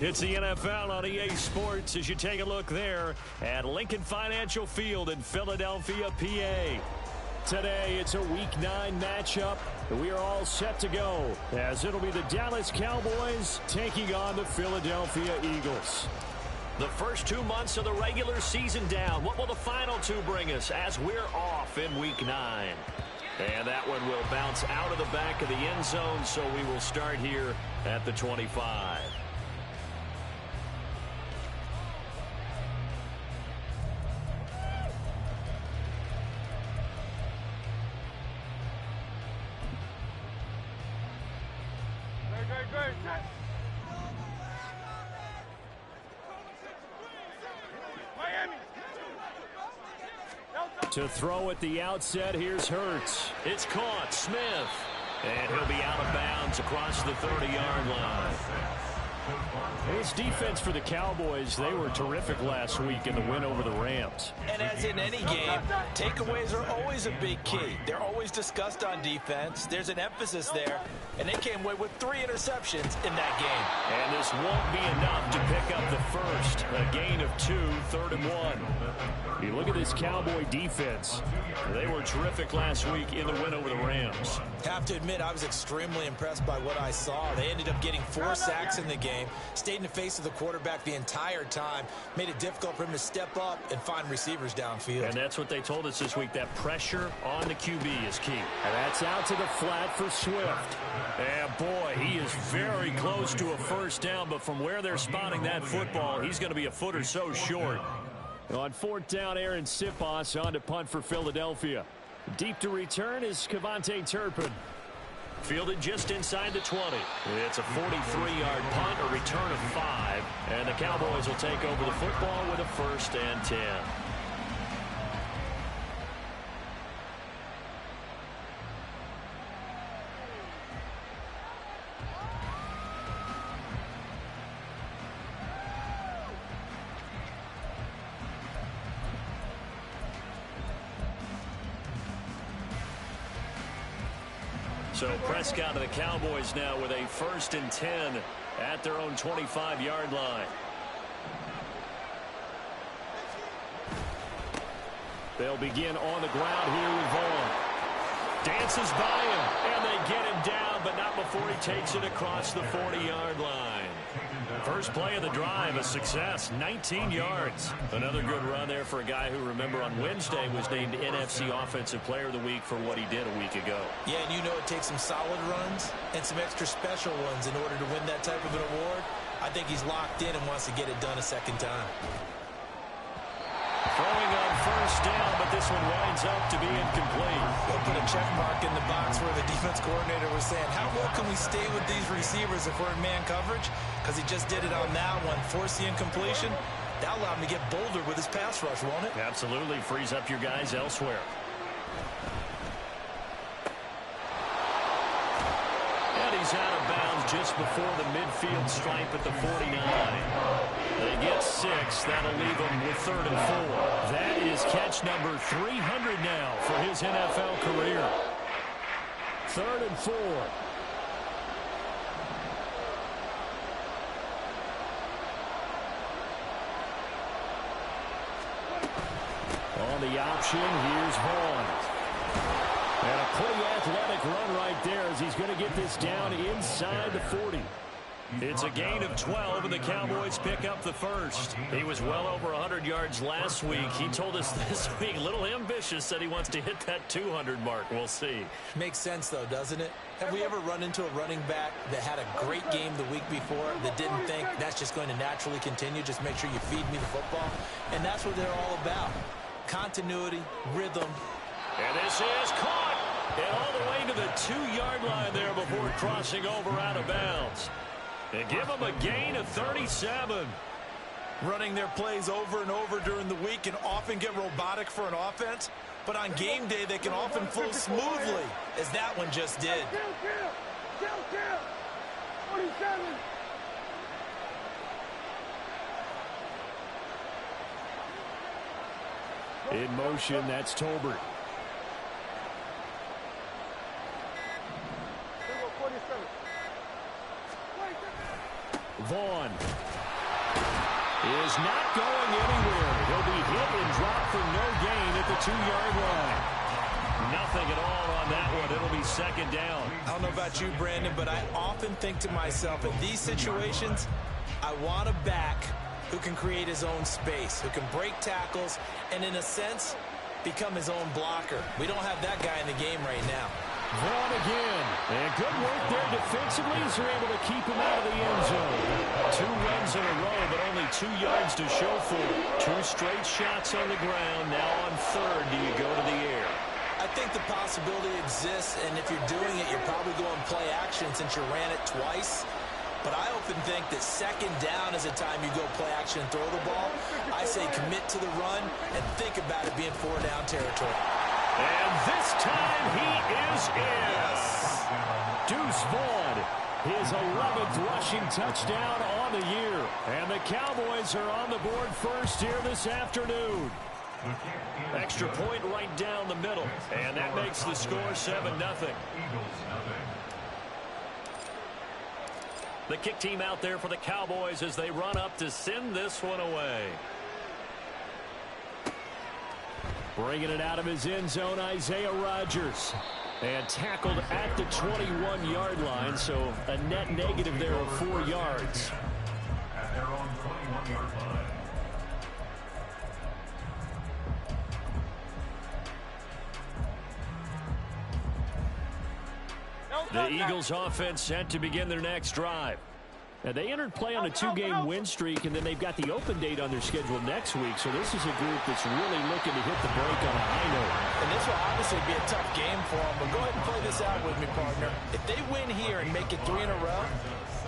It's the NFL on EA Sports as you take a look there at Lincoln Financial Field in Philadelphia, PA. Today, it's a Week 9 matchup. We are all set to go as it'll be the Dallas Cowboys taking on the Philadelphia Eagles. The first 2 months of the regular season down. What will the final two bring us as we're off in Week 9? And that one will bounce out of the back of the end zone, so we will start here at the 25. To throw at the outset, here's Hurts. It's caught, Smith. And he'll be out of bounds across the 30-yard line. This defense for the Cowboys, they were terrific last week in the win over the Rams. And as in any game, takeaways are always a big key. They're always discussed on defense. There's an emphasis there. And they came away with 3 interceptions in that game. And this won't be enough to pick up the first. A gain of 2, 3rd and 1. You look at this Cowboy defense. They were terrific last week in the win over the Rams. Have to admit, I was extremely impressed by what I saw. They ended up getting 4 sacks in the game, stayed in the face of the quarterback the entire time, made it difficult for him to step up and find receivers downfield. And that's what they told us this week, that pressure on the QB is key. And that's out to the flat for Swift. And boy, he is very close to a first down, but from where they're spotting that football, he's going to be a foot or so short. On 4th down, Aaron Sipos on to punt for Philadelphia. Deep to return is Kevontae Turpin. Fielded just inside the 20. It's a 43-yard punt, a return of 5. And the Cowboys will take over the football with a 1st and 10. So Prescott of the Cowboys now with a 1st and 10 at their own 25-yard line. They'll begin on the ground here with Vaughn. Dances by him, and they get him down, but not before he takes it across the 40-yard line. First play of the drive, a success, 19 yards. Another good run there for a guy who, remember, on Wednesday was named NFC Offensive Player of the Week for what he did a week ago. Yeah, and you know it takes some solid runs and some extra special ones in order to win that type of an award. I think he's locked in and wants to get it done a second time. Throwing on 1st down, but this one winds up to be incomplete. They'll put a check mark in the box where the defense coordinator was saying, how well can we stay with these receivers if we're in man coverage? Because he just did it on that one, forced the incompletion. That'll allow him to get bolder with his pass rush, won't it? Absolutely, frees up your guys elsewhere. And he's out of bounds just before the midfield stripe at the 49. They get 6. That'll leave them with 3rd and 4. That is catch number 300 now for his NFL career. 3rd and 4. On the option, here's Vaughn. And a pretty athletic run right there as he's going to get this down inside the 40. It's a gain of 12, and the Cowboys pick up the first. He was well over 100 yards last week. He told us this week, a little ambitious, that he wants to hit that 200 mark. We'll see. Makes sense, though, doesn't it? Have we ever run into a running back that had a great game the week before that didn't think that's just going to naturally continue? Just make sure you feed me the football. And that's what they're all about. Continuity, rhythm. And this is caught. And all the way to the 2-yard line there before crossing over out of bounds. And give them a gain of 37. Running their plays over and over during the week can often get robotic for an offense, but on game day they can often flow smoothly, as that one just did. Kill. 47. In motion, that's Tolbert. Vaughn is not going anywhere. He'll be hit and dropped for no gain at the 2-yard line. Nothing at all on that one. It'll be second down. I don't know about you, Brandon, but I often think to myself, in these situations, I want a back who can create his own space, who can break tackles, and in a sense, become his own blocker. We don't have that guy in the game right now. Vaughn again. And good work there defensively as they're able to keep him out of the end zone. 2 runs in a row, but only 2 yards to show for it. 2 straight shots on the ground. Now on third, do you go to the air? I think the possibility exists, and if you're doing it, you're probably going play action since you ran it twice. But I often think that second down is a time you go play action and throw the ball. I say commit to the run and think about it being 4-down territory. And this time he is in. Yes. Deuce Vaughn, his 11th rushing touchdown on the year. And the Cowboys are on the board first here this afternoon. Extra point right down the middle. And that makes the score 7-0. The kick team out there for the Cowboys as they run up to send this one away. Bringing it out of his end zone, Isaiah Rodgers. And tackled at the 21-yard line, so a net negative there of 4 yards. At their own 21-yard line. The Eagles offense set to begin their next drive. Now, they entered play on a 2-game win streak, and then they've got the open date on their schedule next week. So this is a group that's really looking to hit the break on a high note. And this will obviously be a tough game for them, but go ahead and play this out with me, partner. If they win here and make it 3 in a row,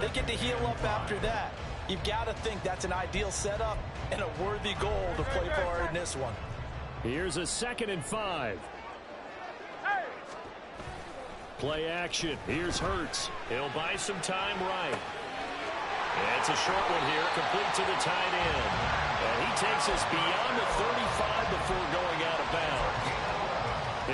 they get to heal up after that. You've got to think that's an ideal setup and a worthy goal to play for in this one. Here's a 2nd and 5. Play action. Here's Hurts. He'll buy some time right. And it's a short one here, complete to the tight end. And he takes us beyond the 35 before going out of bounds.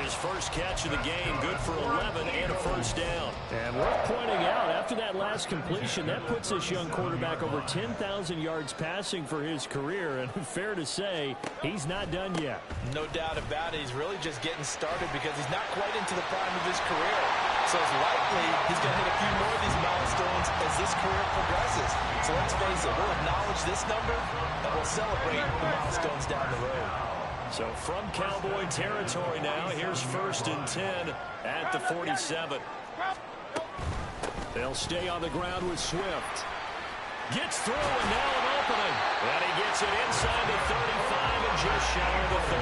His first catch of the game, good for 11 and a first down. And worth pointing out, after that last completion, that puts this young quarterback over 10,000 yards passing for his career. And fair to say, he's not done yet. No doubt about it. He's really just getting started because he's not quite into the prime of his career. So it's likely he's going to hit a few more of these milestones as this career progresses. So let's face it, we'll acknowledge this number and we'll celebrate the milestones down the road. So from Cowboy territory now, here's 1st and 10 at the 47. They'll stay on the ground with Swift. Gets through and now an opening. And he gets it inside the 35 and just shy of the 30.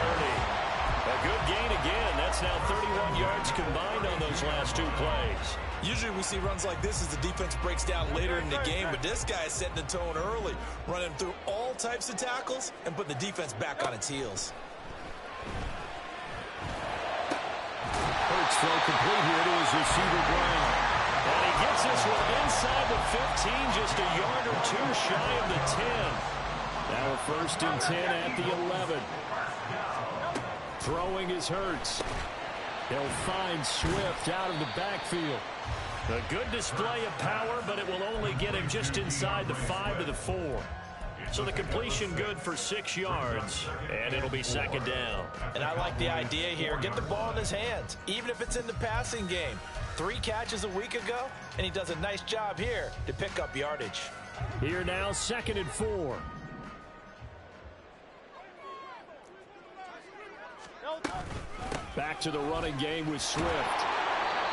A good gain again. That's now 31 yards combined on those last 2 plays. Usually we see runs like this as the defense breaks down later in the game, but this guy is setting the tone early, running through all types of tackles and putting the defense back on its heels. Hurts throw complete here to his receiver Brown. And he gets this one inside the 15, just a yard or 2 shy of the 10. Now a 1st and 10 at the 11. Throwing is Hurts. He'll find Swift out of the backfield. A good display of power, but it will only get him just inside the 5 to the 4. So the completion good for 6 yards, and it'll be 2nd down. And I like the idea here. Get the ball in his hands, even if it's in the passing game. 3 catches a week ago, and he does a nice job here to pick up yardage. Here now, 2nd and 4. Back to the running game with Swift.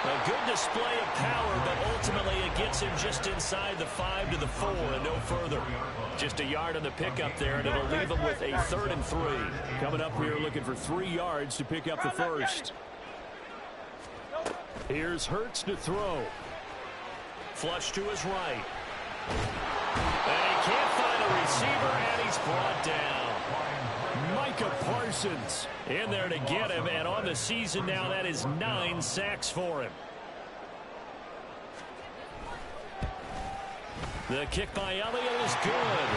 A good display of power, but ultimately it gets him just inside the 5 to the 4 and no further. Just a yard on the pickup there, and it'll leave him with a 3rd and 3. Coming up here looking for 3 yards to pick up the first. Here's Hurts to throw. Flush to his right. And he can't find a receiver, and he's brought down. Micah Parsons in there to get him, and on the season now, that is 9 sacks for him. The kick by Elliott is good.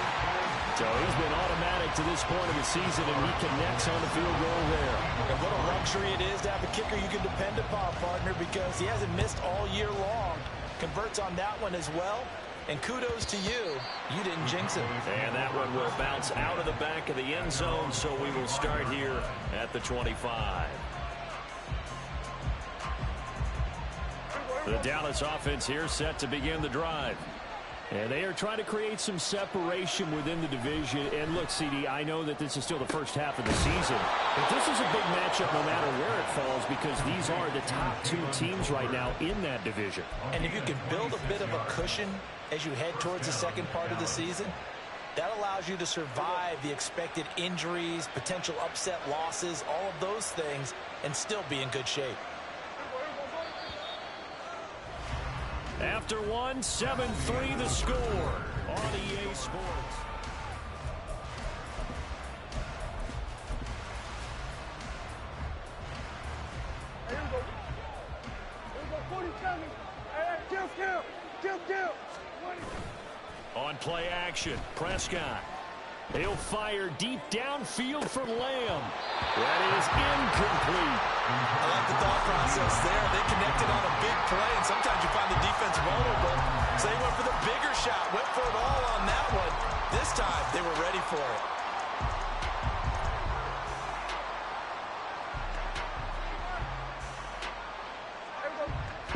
So he's been automatic to this point of the season, and he connects on the field goal there. And what a luxury it is to have a kicker you can depend upon, partner, because he hasn't missed all year long. Converts on that one as well. And kudos to you. You didn't jinx it. And that one will bounce out of the back of the end zone, so we will start here at the 25. The Dallas offense here set to begin the drive. And they are trying to create some separation within the division. And look, CD, I know that this is still the first half of the season, but this is a big matchup no matter where it falls because these are the top two teams right now in that division. And if you can build a bit of a cushion as you head towards the second part of the season, that allows you to survive the expected injuries, potential upset losses, all of those things, and still be in good shape. After one, 7-3 the score on EA Sports. Here we go. Here we go, 47. Hey, kill. On play action, Prescott. He'll fire deep downfield for Lamb. That is incomplete. I like the thought process there. They connected on a big play, and sometimes you find the defense vulnerable. So they went for the bigger shot, went for it all on that one. This time, they were ready for it.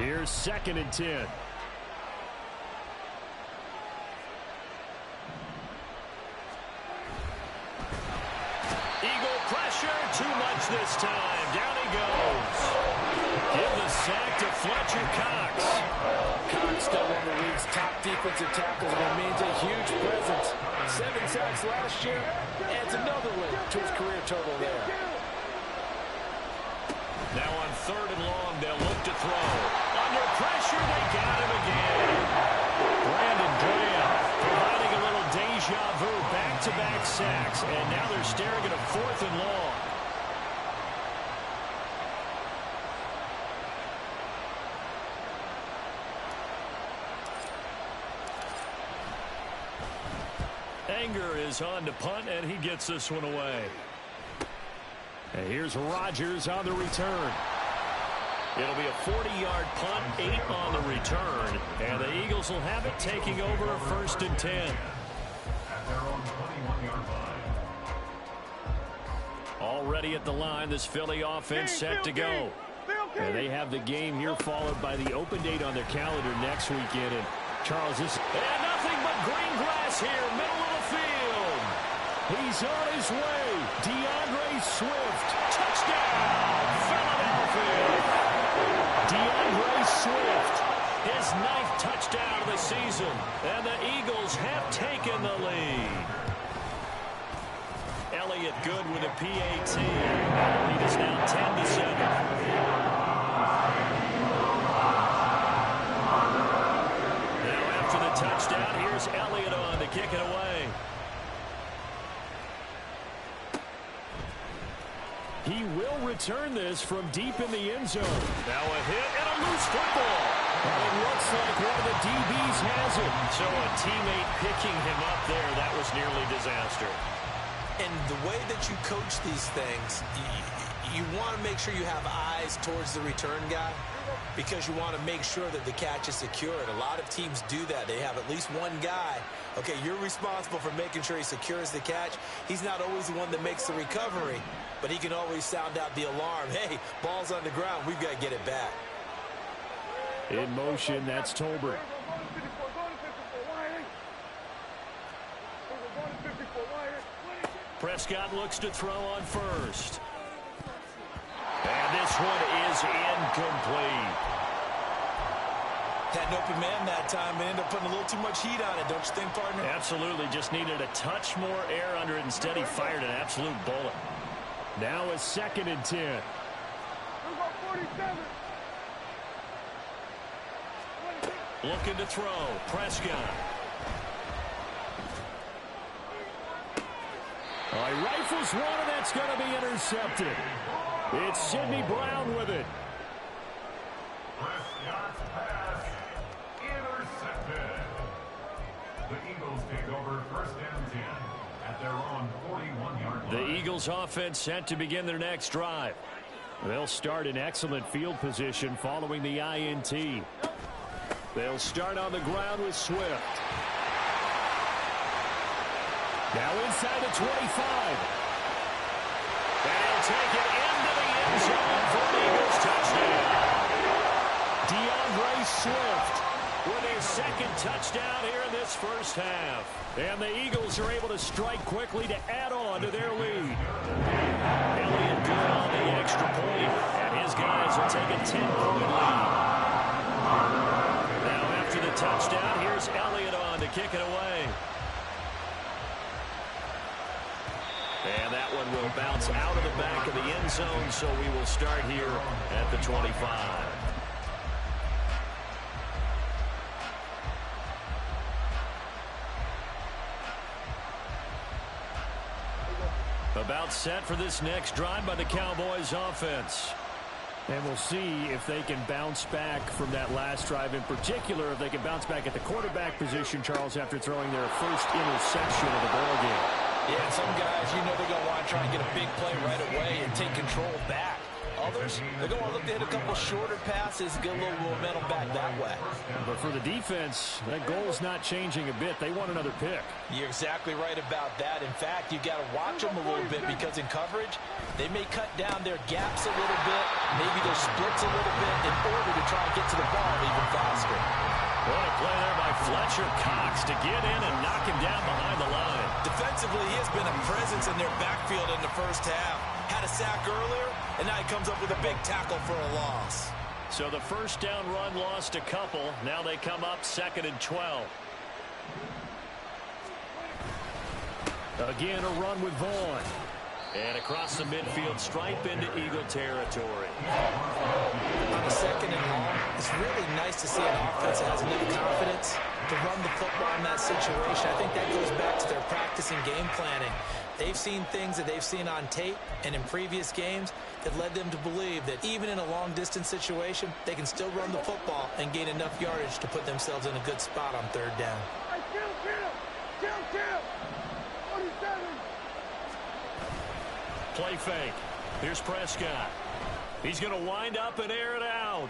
Here's 2nd and 10. Eagle pressure, too much this time. Down he goes. Give the sack to Fletcher Cox. Cox, still one of the league's top defensive tackles, and remains a huge presence. 7 sacks last year, adds another win to his career total there. Now on 3rd and long, they'll look to throw. Under pressure, they got him again. Brandon Graham providing a little deja vu, back-to-back sacks, and now they're staring at a 4th and long. Anger is on to punt, and he gets this one away. And here's Rodgers on the return. It'll be a 40-yard punt, 8 on the return. And the Eagles will have it, taking over 1st and 10. At their own 21-yard line. Already at the line, this Philly offense set to go. And they have the game here followed by the open date on their calendar next weekend. And Charles, this and nothing but green grass here, middle of the field. He's on his way. DeAndre Swift, touchdown, Philadelphia. DeAndre Swift, his 9th touchdown of the season, and the Eagles have taken the lead. Elliott good with a PAT. The lead is now 10-7. Touchdown. Here's Elliott on to kick it away. He will return this from deep in the end zone. Now a hit and a loose football. And it looks like one of the DBs has it. So a teammate picking him up there, that was nearly disaster. And the way that you coach these things, you want to make sure you have eyes towards the return guy, because you want to make sure that the catch is secured. A lot of teams do that. They have at least one guy. Okay, you're responsible for making sure he secures the catch. He's not always the one that makes the recovery, but he can always sound out the alarm. Hey, ball's on the ground. We've got to get it back. In motion, that's Tolbert. Prescott looks to throw on 1st. And this one is incomplete. Had an open man that time and ended up putting a little too much heat on it, don't you think, partner? Absolutely. Just needed a touch more air under it. Instead, he fired an absolute bullet. Now a 2nd and 10. 47. Looking to throw. Prescott. He rifles one, and that's going to be intercepted. It's Sidney Brown with it. Prescott's pass intercepted. The Eagles take over 1st and 10 at their own 41-yard line. The Eagles offense set to begin their next drive. They'll start in excellent field position following the INT. They'll start on the ground with Swift. Now inside the 25. And he'll take it into the end zone for an Eagles touchdown. DeAndre Swift with his second touchdown here in this first half. And the Eagles are able to strike quickly to add on to their lead. Elliott good on the extra point, and his guys will take a 10-point lead. Now after the touchdown, here's Elliott on to kick it away. And that one will bounce out of the back of the end zone, so we will start here at the 25. About set for this next drive by the Cowboys offense. And we'll see if they can bounce back from that last drive in particular, if they can bounce back at the quarterback position, Charles, after throwing their first interception of the ballgame. Yeah, and some guys, you know they're going to want to try and get a big play right away and take control back. Others, they're going to look to hit a couple shorter passes, get a little momentum back that way. But for the defense, that goal is not changing a bit. They want another pick. You're exactly right about that. In fact, you've got to watch them a little bit because in coverage, they may cut down their gaps a little bit, maybe their splits a little bit in order to try and get to the ball even faster. What a play there by Fletcher Cox to get in and knock him down behind the line. Defensively, he has been a presence in their backfield in the first half. Had a sack earlier, and now he comes up with a big tackle for a loss. So the first down run lost a couple. Now they come up 2nd and 12. Again, a run with Vaughn. And across the midfield stripe into Eagle territory. On the 2nd and long, it's really nice to see an offense that has enough confidence to run the football in that situation. I think that goes back to their practice and game planning. They've seen things that they've seen on tape and in previous games that led them to believe that even in a long-distance situation, they can still run the football and gain enough yardage to put themselves in a good spot on 3rd down. Play fake. Here's Prescott. He's going to wind up and air it out.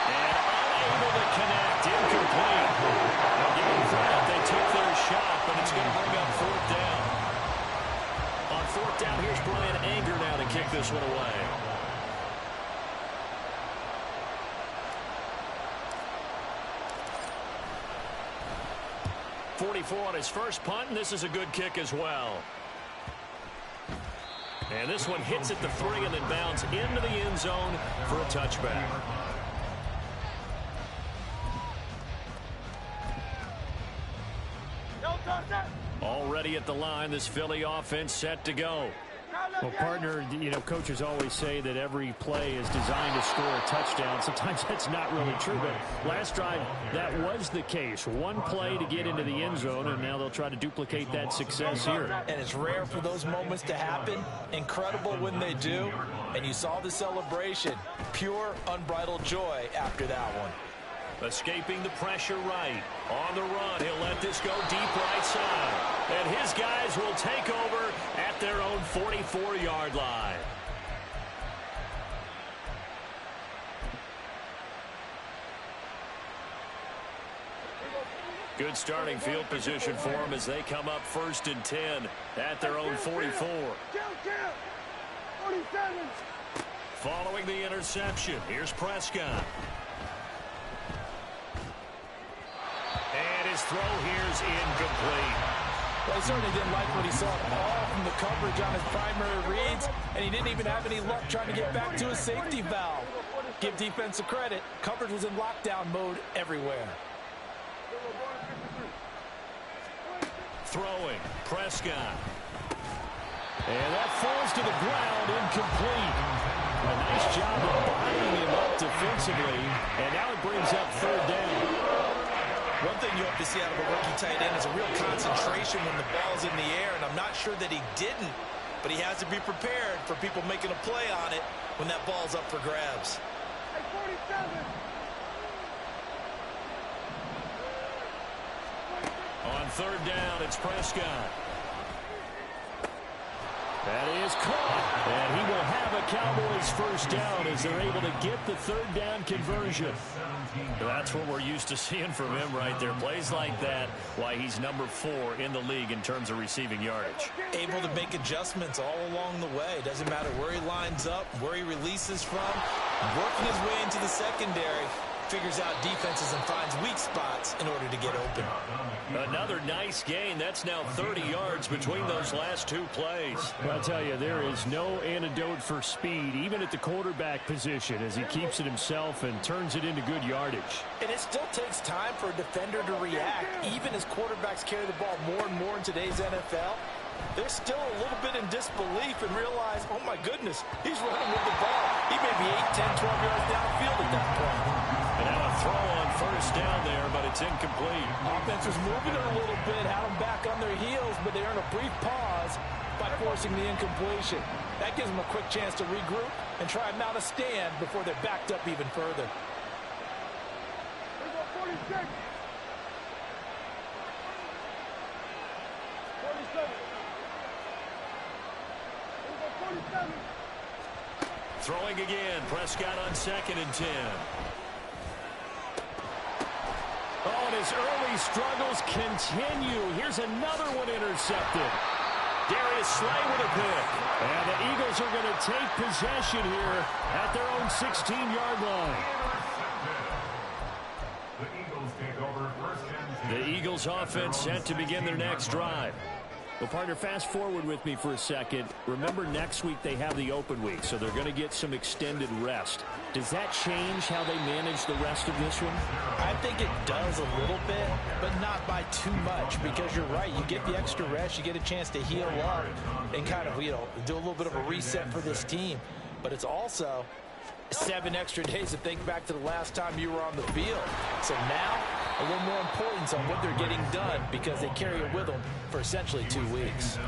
And unable to connect. Incomplete. I'll give them credit. They took their shot, but it's going to bring up 4th down. On 4th down, here's Brian Anger now to kick this one away. .44 on his first punt, and this is a good kick as well. And this one hits at the 3 and then bounds into the end zone for a touchback. Already at the line, this Philly offense set to go. Well, partner, you know, coaches always say that every play is designed to score a touchdown. Sometimes that's not really true, but last drive, that was the case. One play to get into the end zone, and now they'll try to duplicate that success here. And it's rare for those moments to happen. Incredible when they do. And you saw the celebration. Pure, unbridled joy after that one. Escaping the pressure right. On the run, he'll let this go deep right side. And his guys will take over at their own 44-yard line. Good starting field position for them as they come up 1st and 10 at their own 44. Following the interception, here's Prescott. And his throw here's incomplete. Well, he certainly didn't like what he saw all from the coverage on his primary reads, and he didn't even have any luck trying to get back to his safety valve. Give defensive credit. Coverage was in lockdown mode everywhere. Throwing, Prescott. And that falls to the ground, incomplete. A nice job of bodying him up defensively, and now it brings up 3rd down. One thing you hope to see out of a rookie tight end is a real concentration when the ball's in the air, and I'm not sure that he didn't, but he has to be prepared for people making a play on it when that ball's up for grabs. On 3rd down, it's Prescott. That is caught. And he will have a Cowboys first down as they're able to get the third down conversion. That's what we're used to seeing from him right there. Plays like that, why he's number 4 in the league in terms of receiving yardage. Able to make adjustments all along the way. Doesn't matter where he lines up, where he releases from. Working his way into the secondary. Figures out defenses and finds weak spots in order to get open. Another nice gain. That's now 30 yards between those last 2 plays. I'll tell you, there is no antidote for speed, even at the quarterback position, as he keeps it himself and turns it into good yardage. And it still takes time for a defender to react, even as quarterbacks carry the ball more and more in today's NFL. They're still a little bit in disbelief and realize, oh my goodness, he's running with the ball. He may be 8, 10, 12 yards downfield at that point. And now a throw on first down there, but it's incomplete. Offense was moving it a little bit, had them back on their heels, but they earned a brief pause by forcing the incompletion. That gives them a quick chance to regroup and try and mount a stand before they're backed up even further. 46. 47. Throwing again. Prescott on 2nd and 10. Oh, and his early struggles continue. Here's another one intercepted. Darius Slay with a pick. And the Eagles are going to take possession here at their own 16-yard line. The Eagles take over first and 10. The Eagles offense set to begin their next drive. Well, partner, fast forward with me for a second. Remember, next week they have the open week, so they're going to get some extended rest. Does that change how they manage the rest of this one? I think it does a little bit, but not by too much, because you're right. You get the extra rest, you get a chance to heal up and kind of, do a little bit of a reset for this team. But it's also 7 extra days to think back to the last time you were on the field. So now, a little more importance on what they're getting done because they carry it with them for essentially 2 weeks.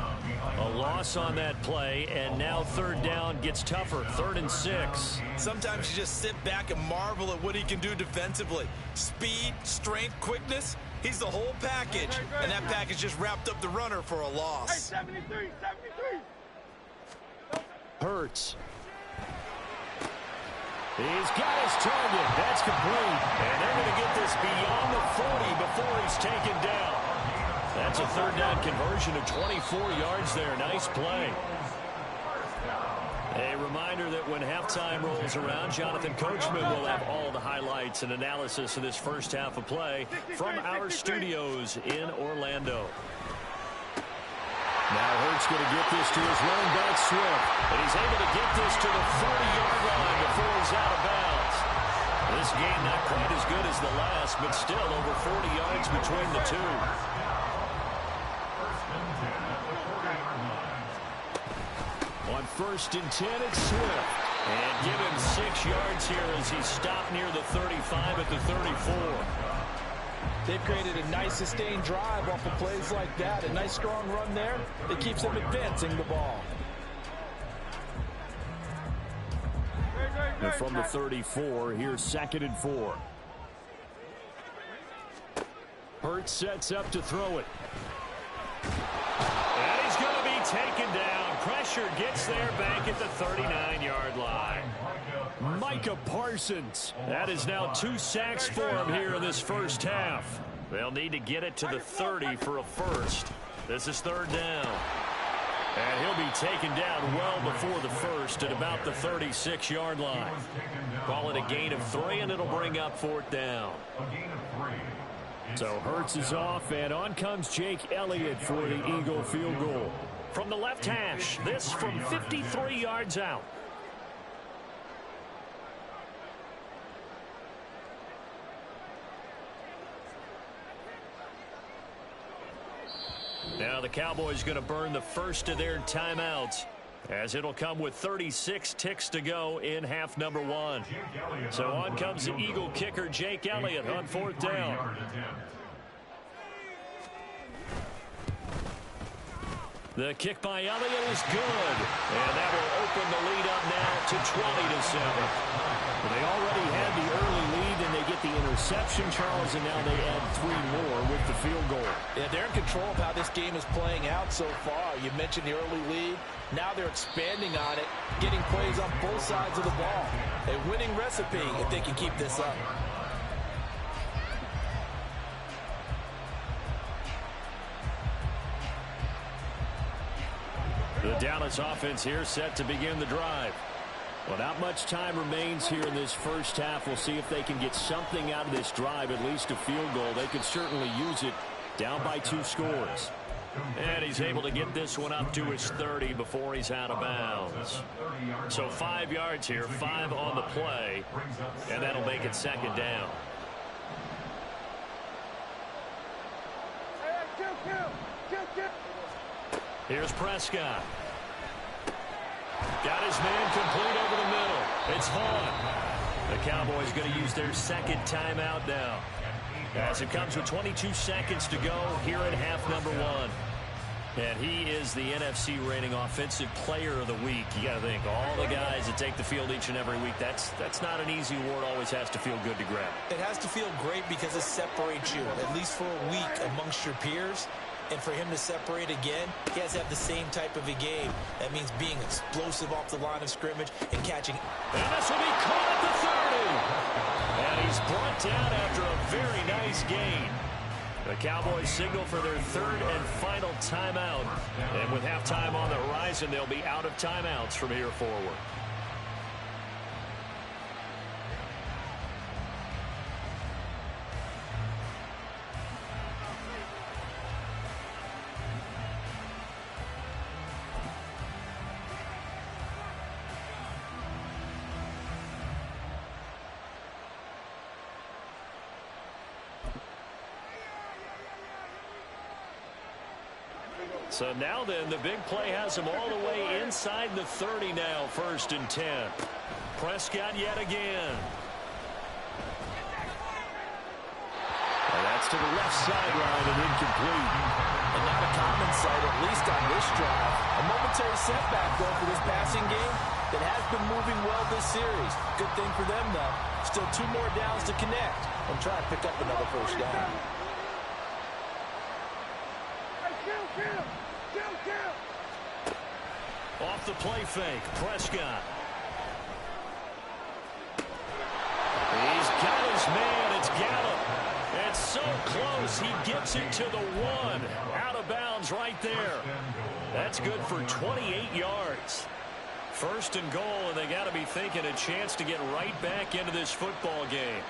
A loss on that play, and now third down gets tougher. 3rd and 6. Sometimes you just sit back and marvel at what he can do defensively. Speed, strength, quickness. He's the whole package, and that package just wrapped up the runner for a loss. Hey, 73. Hurts. He's got his target. That's complete. And they're going to get this beyond the 40 before he's taken down. That's a third down conversion of 24 yards there. Nice play. A reminder that when halftime rolls around, Jonathan Coachman will have all the highlights and analysis of this first half of play from our studios in Orlando. Now Hurts going to get this to his running back Swift. And he's able to get this to the 40-yard line before he's out of bounds. This game not quite as good as the last, but still over 40 yards between the two. On 1st and 10, it's Swift. And give him 6 yards here as he stopped near the 35 at the 34. They've created a nice sustained drive off of plays like that. A nice strong run there that keeps them advancing the ball. And from the 34, here's 2nd and 4. Hurts sets up to throw it. And he's going to be taken down. Pressure gets there back at the 39-yard line. Micah Parsons. That is now 2 sacks for him here in this first half. They'll need to get it to the 30 for a first. This is 3rd down. And he'll be taken down well before the first at about the 36-yard line. Call it a gain of 3, and it'll bring up 4th down. So Hurts is off, and on comes Jake Elliott for the Eagle field goal. From the left hash, this from 53 yards out. Now the Cowboys going to burn the first of their timeouts, as it'll come with 36 ticks to go in half number 1. So on comes the Eagle kicker Jake Elliott on 4th down. The kick by Elliott is good, and that will open the lead up now to 20-7. They already had the early lead, and they get the interception, Charles, and now they add 3 more with the field goal. Yeah, they're in control of how this game is playing out so far. You mentioned the early lead. Now they're expanding on it, getting plays on both sides of the ball. A winning recipe if they can keep this up. The Dallas offense here set to begin the drive. Well, not much time remains here in this first half. We'll see if they can get something out of this drive, at least a field goal. They could certainly use it, down by 2 scores. And he's able to get this one up to his 30 before he's out of bounds. So 5 yards here, 5 on the play, and that'll make it second down. Here's Prescott. Got his man complete over the middle. It's Hahn. The Cowboys going to use their second timeout now, as it comes with 22 seconds to go here in half number 1. And he is the NFC reigning offensive player of the week. You got to think, all the guys that take the field each and every week, that's not an easy award. Always has to feel good to grab. It has to feel great because it separates you, at least for a week, amongst your peers. And for him to separate again, he has to have the same type of a game. That means being explosive off the line of scrimmage and catching. And this will be caught at the 30. And he's brought down after a very nice gain. The Cowboys signal for their 3rd and final timeout. And with halftime on the horizon, they'll be out of timeouts from here forward. So now then, the big play has him all the way inside the 30 now, 1st and 10. Prescott yet again. And that's to the left sideline and incomplete. And not a common sight, at least on this drive. A momentary setback, though, for this passing game that has been moving well this series. Good thing for them, though. Still 2 more downs to connect and try to pick up another first down. Off the play fake, Prescott. He's got his man. It's Gallup. It's so close. He gets it to the 1. Out of bounds right there. That's good for 28 yards. 1st and goal, and they got to be thinking a chance to get right back into this football game.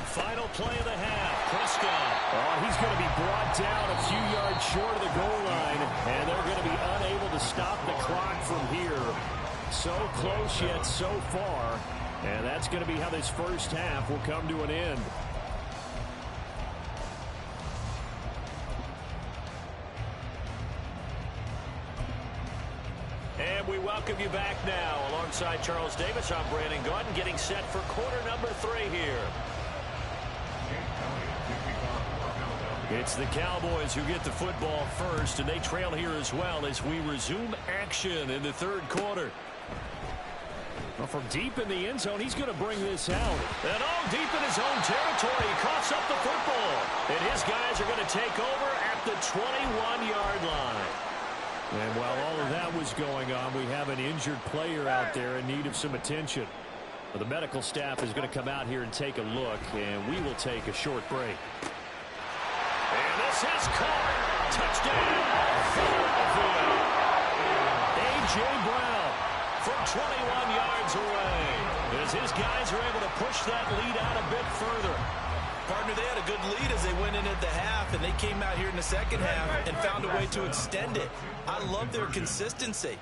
Final play of the half. Prescott. Oh, he's going to be brought down a few yards short of the goal line, and they're going to be unable to stop the clock from here. So close yet so far, and that's going to be how this first half will come to an end. And we welcome you back now. Alongside Charles Davis, I'm Brandon Gaudin, getting set for quarter number 3 here. It's the Cowboys who get the football first, and they trail here as well as we resume action in the 3rd quarter. Well, from deep in the end zone, he's going to bring this out. And deep in his own territory, he coughs up the football. And his guys are going to take over at the 21-yard line. And while all of that was going on, we have an injured player out there in need of some attention. Well, the medical staff is going to come out here and take a look, and we will take a short break. And this is caught. Touchdown, Philadelphia. A.J. Brown from 21 yards away, as his guys are able to push that lead out a bit further. Partner, they had a good lead as they went in at the half, and they came out here in the second half and found a way to extend it. I love their consistency.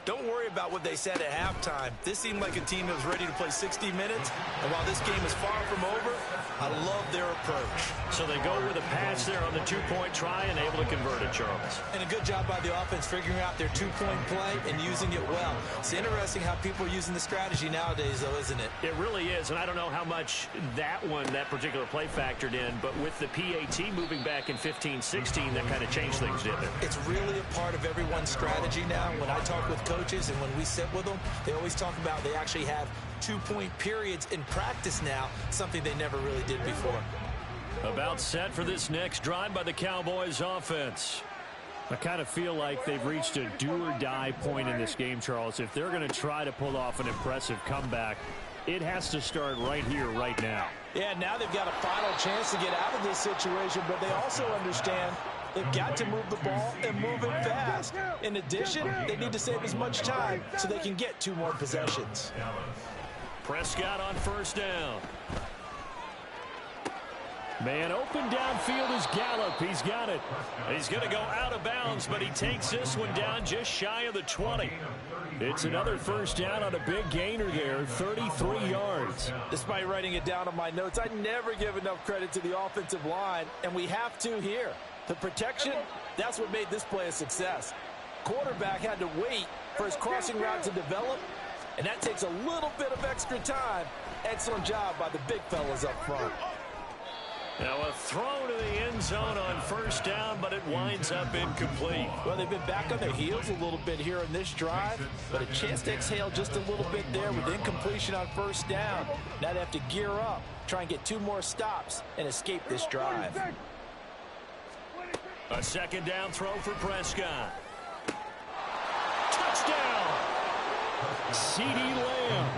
Don't worry about what they said at halftime. This seemed like a team that was ready to play 60 minutes, and while this game is far from over, I love their approach. So they go with a pass there on the 2-point try and able to convert it, Charles. And a good job by the offense figuring out their 2-point play and using it well. It's interesting how people are using the strategy nowadays, though, isn't it? It really is, and I don't know how much that particular play factored in, but with the PAT moving back in 15-16, that kind of changed things, didn't it? It's really a part of everyone's strategy now. When I talk with coaches, coaches, and when we sit with them, they always talk about they actually have 2-point periods in practice now, something they never really did before. About set for this next drive by the Cowboys offense. I kind of feel like they've reached a do-or-die point in this game, Charles. If they're going to try to pull off an impressive comeback, it has to start right here, right now. Yeah, now they've got a final chance to get out of this situation, but they also understand they've got to move the ball and move it fast. In addition, they need to save as much time so they can get 2 more possessions. Prescott on first down. Man open downfield is Gallup. He's got it. He's going to go out of bounds, but he takes this one down just shy of the 20. It's another first down on a big gainer there, 33 yards. Despite writing it down on my notes, I never give enough credit to the offensive line, and we have to here. The protection, that's what made this play a success. Quarterback had to wait for his crossing route to develop, and that takes a little bit of extra time. Excellent job by the big fellas up front. Now a throw to the end zone on first down, but it winds up incomplete. Well, they've been back on their heels a little bit here in this drive, but a chance to exhale just a little bit there with incompletion on first down. Now they have to gear up, try and get 2 more stops, and escape this drive. A second down throw for Prescott. Touchdown! CeeDee Lamb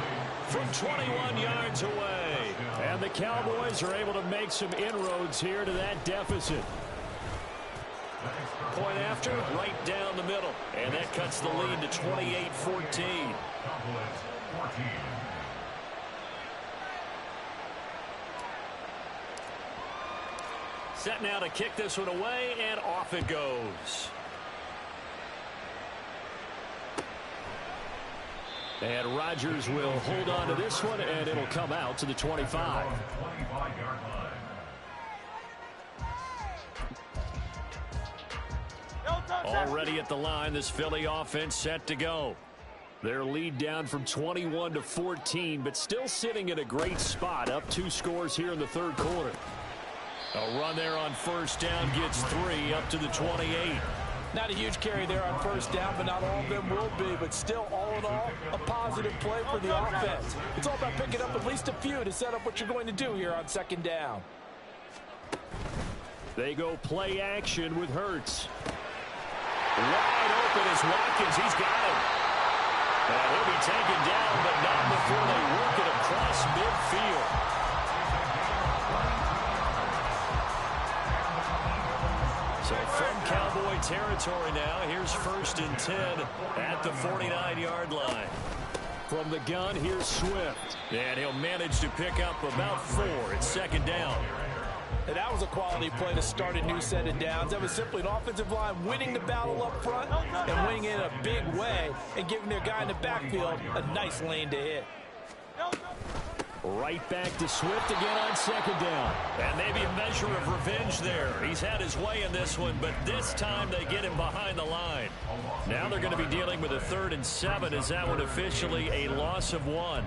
from 21 yards away. And the Cowboys are able to make some inroads here to that deficit. Point after, right down the middle. And that cuts the lead to 28-14. Set now to kick this one away, and off it goes. And Rodgers will hold on to this one, and it'll come out to the 25. Already at the line, this Philly offense set to go. Their lead down from 21 to 14, but still sitting in a great spot, up 2 scores here in the third quarter. A run there on first down gets 3 up to the 28. Not a huge carry there on first down, but not all of them will be. But still, all in all, a positive play for the offense. It's all about picking up at least a few to set up what you're going to do here on second down. They go play action with Hurts. Wide open is Watkins. He's got him. And he'll be taken down, but not before they work it across midfield. So from Cowboy territory now, here's 1st and 10 at the 49-yard line. From the gun, here's Swift. And he'll manage to pick up about 4. It's second down. And that was a quality play to start a new set of downs. That was simply an offensive line winning the battle up front and winning in a big way and giving their guy in the backfield a nice lane to hit. Right back to Swift again on second down. And maybe a measure of revenge there. He's had his way in this one, but this time they get him behind the line. Now they're going to be dealing with a 3rd and 7 as that one officially a loss of 1.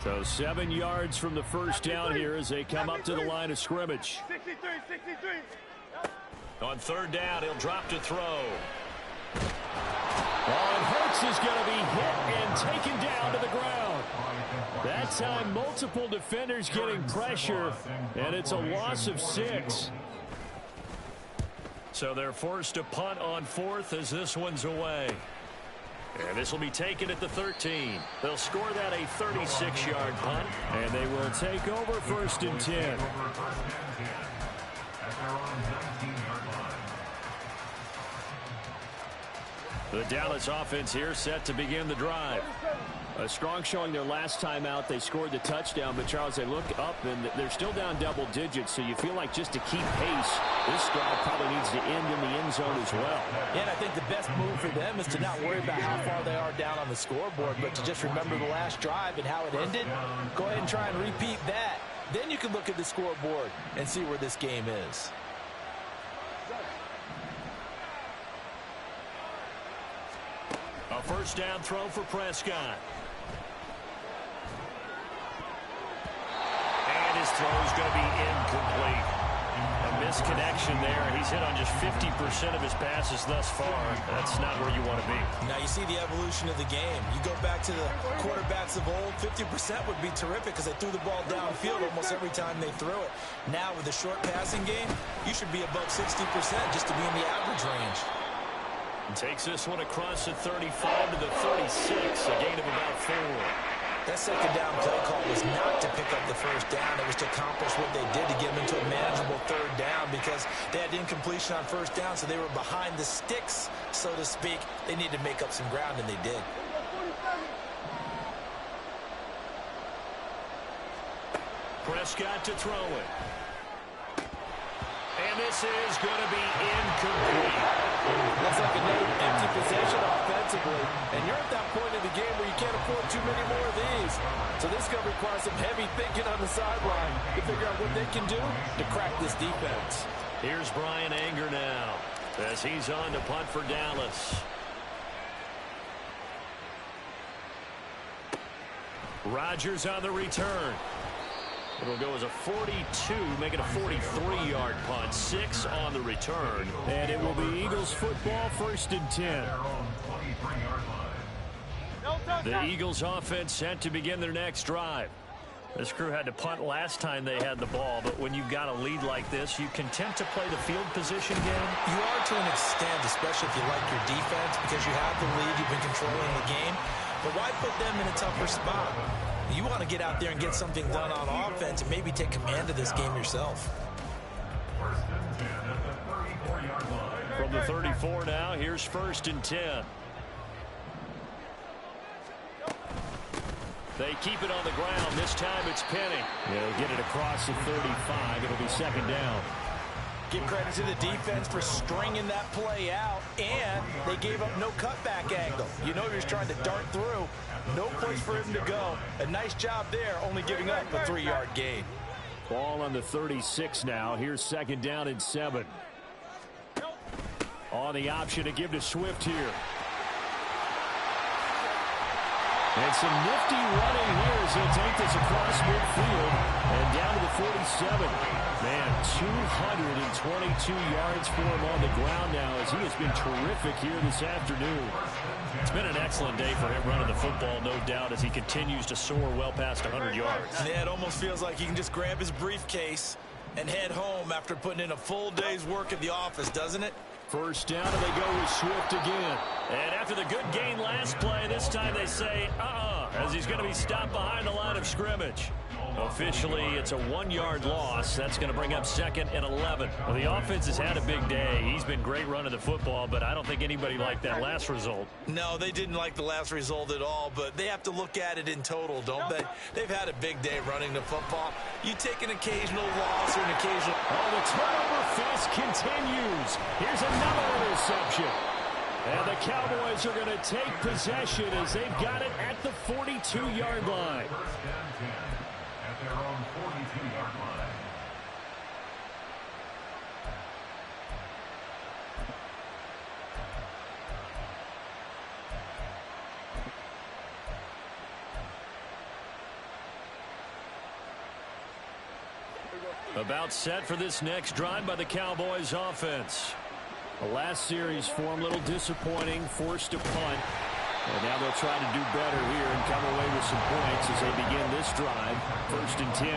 So 7 yards from the first down here as they come up to the line of scrimmage. 63. On third down, he'll drop to throw. And Hurts is going to be hit and taken down to the ground. That time, multiple defenders getting pressure, and it's a loss of 6. So they're forced to punt on 4th as this one's away. And this will be taken at the 13. They'll score that a 36-yard punt, and they will take over 1st and 10. The Dallas offense here set to begin the drive. A strong showing their last time out. They scored the touchdown, but Charles, they look up and they're still down double digits, so you feel like just to keep pace, this drive probably needs to end in the end zone as well. Yeah, and I think the best move for them is to not worry about how far they are down on the scoreboard, but to just remember the last drive and how it ended. Go ahead and try and repeat that. Then you can look at the scoreboard and see where this game is. A first down throw for Prescott. And his throw is going to be incomplete. A misconnection there. He's hit on just 50% of his passes thus far. That's not where you want to be. Now you see the evolution of the game. You go back to the quarterbacks of old, 50% would be terrific because they threw the ball downfield almost every time they threw it. Now with the short passing game, you should be above 60% just to be in the average range. And takes this one across the 35 to the 36, a gain of about 4. That second down play call was not to pick up the first down. It was to accomplish what they did to get them into a manageable third down because they had incompletion on first down, so they were behind the sticks, so to speak. They needed to make up some ground, and they did. Prescott to throw it. And this is going to be incomplete. Looks like another empty possession offensively. And you're at that point in the game where you can't afford too many more of these. So this is going to require some heavy thinking on the sideline to figure out what they can do to crack this defense. Here's Brian Anger now as he's on to punt for Dallas. Rodgers on the return. It'll go as a 42, make it a 43-yard punt. 6 on the return. And it will be Eagles football, 1st and 10. The Eagles offense set to begin their next drive. This crew had to punt last time they had the ball, but when you've got a lead like this, you content to play the field position game? You are to an extent, especially if you like your defense, because you have the lead, you've been controlling the game. But why put them in a tougher spot? You want to get out there and get something done on offense and maybe take command of this game yourself. From the 34 now, here's 1st and 10. They keep it on the ground. This time it's Penny. They'll get it across the 35. It'll be 2nd down. Give credit to the defense for stringing that play out, and they gave up no cutback angle. You know he was trying to dart through. No place for him to go. A nice job there, only giving up a 3-yard gain. Ball on the 36 now. Here's 2nd down and 7. On the option to give to Swift here. And some nifty running here as he'll take this across midfield and down to the 47. Man, 222 yards for him on the ground now as he has been terrific here this afternoon. It's been an excellent day for him running the football, no doubt, as he continues to soar well past 100 yards. Yeah, it almost feels like he can just grab his briefcase and head home after putting in a full day's work at the office, doesn't it? 1st down, and they go with Swift again. And after the good gain last play, this time they say, as he's going to be stopped behind the line of scrimmage. Officially, it's a 1-yard loss. That's going to bring up 2nd and 11. Well, the offense has had a big day. He's been great running the football, but I don't think anybody liked that last result. No, they didn't like the last result at all, but they have to look at it in total, don't they? They've had a big day running the football. You take an occasional loss or an occasional... Oh, the turnover fest continues. Here's another interception. And the Cowboys are going to take possession as they've got it at the 42-yard line. At their own 42-yard line. About set for this next drive by the Cowboys offense. The last series for them, a little disappointing, forced to punt. And now they'll try to do better here and come away with some points as they begin this drive. 1st and 10.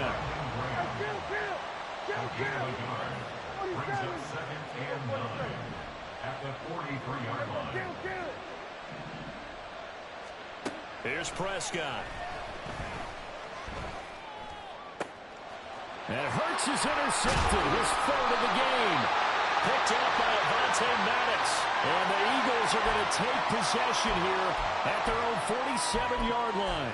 Brings up 2nd and 9 at the 43-yard line. Here's Prescott. And Hurts is intercepted. His 3rd of the game. Picked up by Avonte Maddox. And the Eagles are going to take possession here at their own 47-yard line.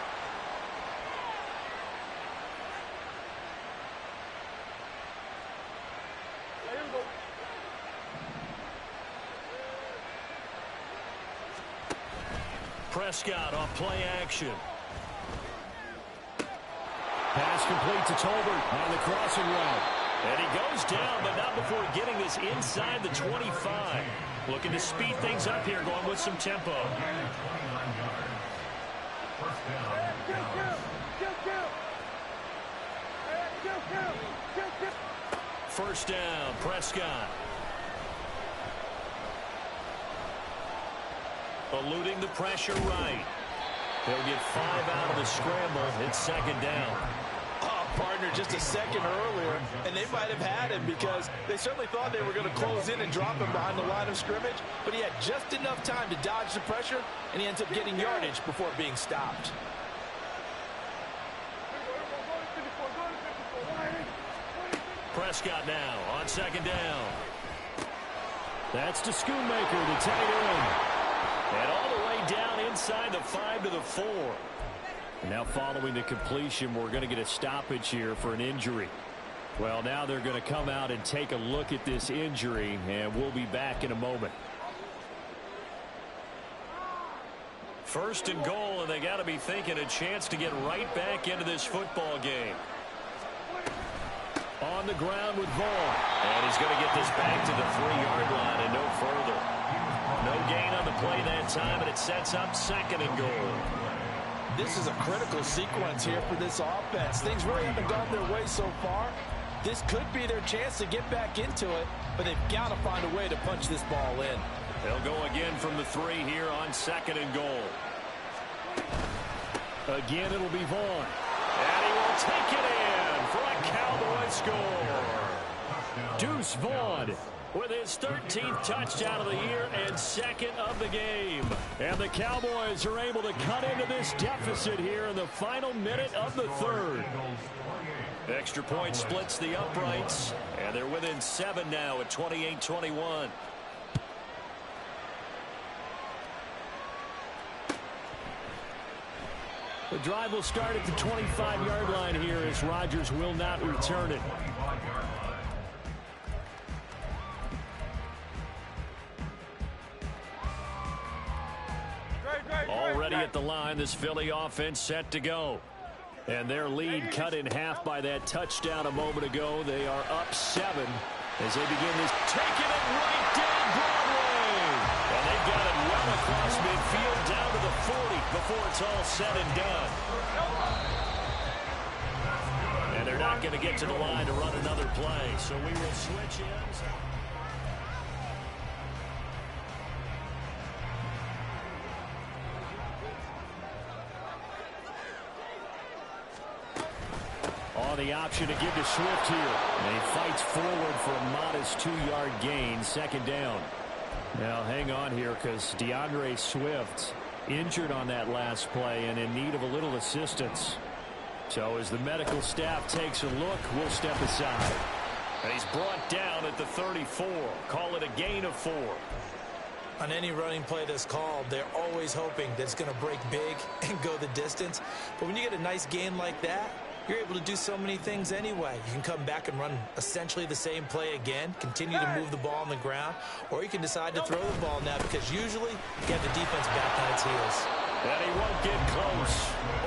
Prescott off play action. Pass complete to Tolbert on the crossing route. And he goes down, but not before getting this inside the 25. Looking to speed things up here, going with some tempo. first down. Prescott. Eluding the pressure right. He'll get 5 out of the scramble. It's second down. Oh, partner, just a second earlier, and they might have had him because they certainly thought they were going to close in and drop him behind the line of scrimmage, but he had just enough time to dodge the pressure, and he ends up getting yardage before being stopped. Prescott now on second down. That's to Schoonmaker, the tight end. And all the way down inside the 5 to the 4. Now following the completion, we're going to get a stoppage here for an injury. Well, now they're going to come out and take a look at this injury, and we'll be back in a moment. First and goal, and they got to be thinking a chance to get right back into this football game. On the ground with Vaughn. And he's going to get this back to the 3-yard line and no further. No gain on the play that time, and it sets up second and goal. This is a critical sequence here for this offense. Things really haven't gone their way so far. This could be their chance to get back into it, but they've got to find a way to punch this ball in. They'll go again from the 3 here on second and goal. Again, it'll be Vaughn. And he will take it in for a Cowboy score. Deuce Vaughn with his 13th touchdown of the year and second of the game. And the Cowboys are able to cut into this deficit here in the final minute of the third. Extra point splits the uprights, and they're within 7 now at 28-21. The drive will start at the 25-yard line here as Rodgers will not return it. Already at the line, this Philly offense set to go. And their lead cut in half by that touchdown a moment ago. They are up 7 as they begin this. Taking it right down Broadway. And they've got it well across midfield down to the 40 before it's all said and done. And they're not going to get to the line to run another play. So we will switch ends. The option to give to Swift here. And he fights forward for a modest 2-yard gain, second down. Now hang on here because DeAndre Swift injured on that last play and in need of a little assistance. So as the medical staff takes a look, we'll step aside. And he's brought down at the 34. Call it a gain of 4. On any running play that's called, they're always hoping that it's going to break big and go the distance. But when you get a nice gain like that, you're able to do so many things anyway. You can come back and run essentially the same play again, continue to move the ball on the ground, or you can decide to throw the ball now because usually you have the defense back on its heels. And he won't get close.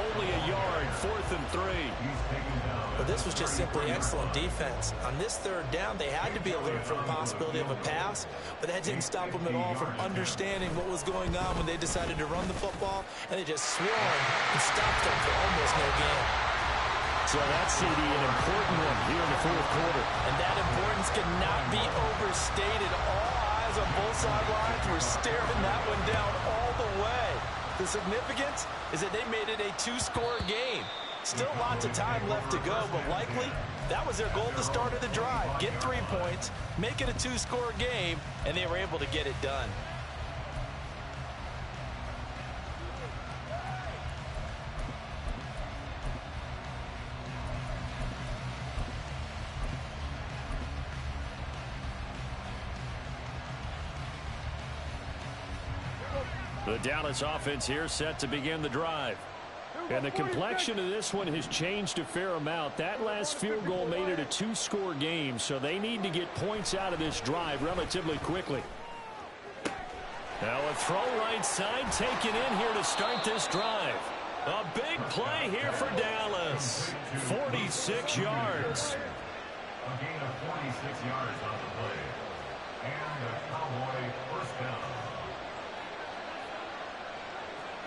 Only a yard, 4th and 3. But this was just simply excellent defense. On this third down, they had to be alert for the possibility of a pass, but that didn't stop them at all from understanding what was going on when they decided to run the football, and they just swarmed and stopped them for almost no gain. So that's an important one here in the 4th quarter. And that importance cannot be overstated. All eyes on both sidelines were staring that one down all the way. The significance is that they made it a 2-score game. Still lots of time left to go, but likely that was their goal at the start of the drive. Get 3 points, make it a 2-score game, and they were able to get it done. The Dallas offense here set to begin the drive. And the complexion of this one has changed a fair amount. That last field goal made it a 2-score game, so they need to get points out of this drive relatively quickly. Now a throw right side taken in here to start this drive. A big play here for Dallas. 46 yards. A gain of 46 yards on the play. And a Cowboy first down.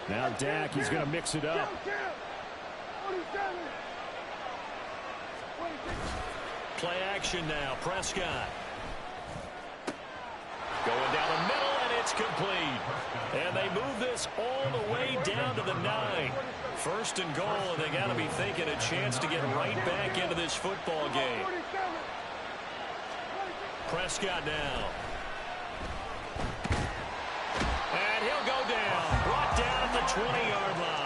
Now Dak, he's going to mix it up. play action now. Prescott. Going down the middle, and it's complete. And they move this all the way down to the 9. First and goal, and they got to be thinking a chance to get right back into this football game. Prescott now. And he'll go down. Brought down at the 20-yard line.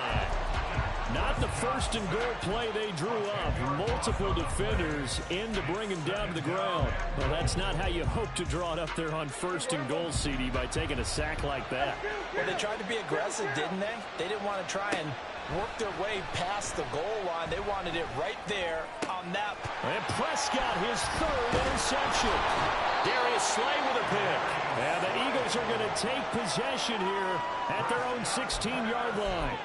Not the first and goal play they drew up. Multiple defenders in to bring him down to the ground. Well, that's not how you hope to draw it up there on first and goal, CD, by taking a sack like that. Well, they tried to be aggressive, didn't they? They didn't want to try and work their way past the goal line. They wanted it right there on that. And Prescott, his third interception. Darius Slay with a pick. And the Eagles are going to take possession here at their own 16-yard line.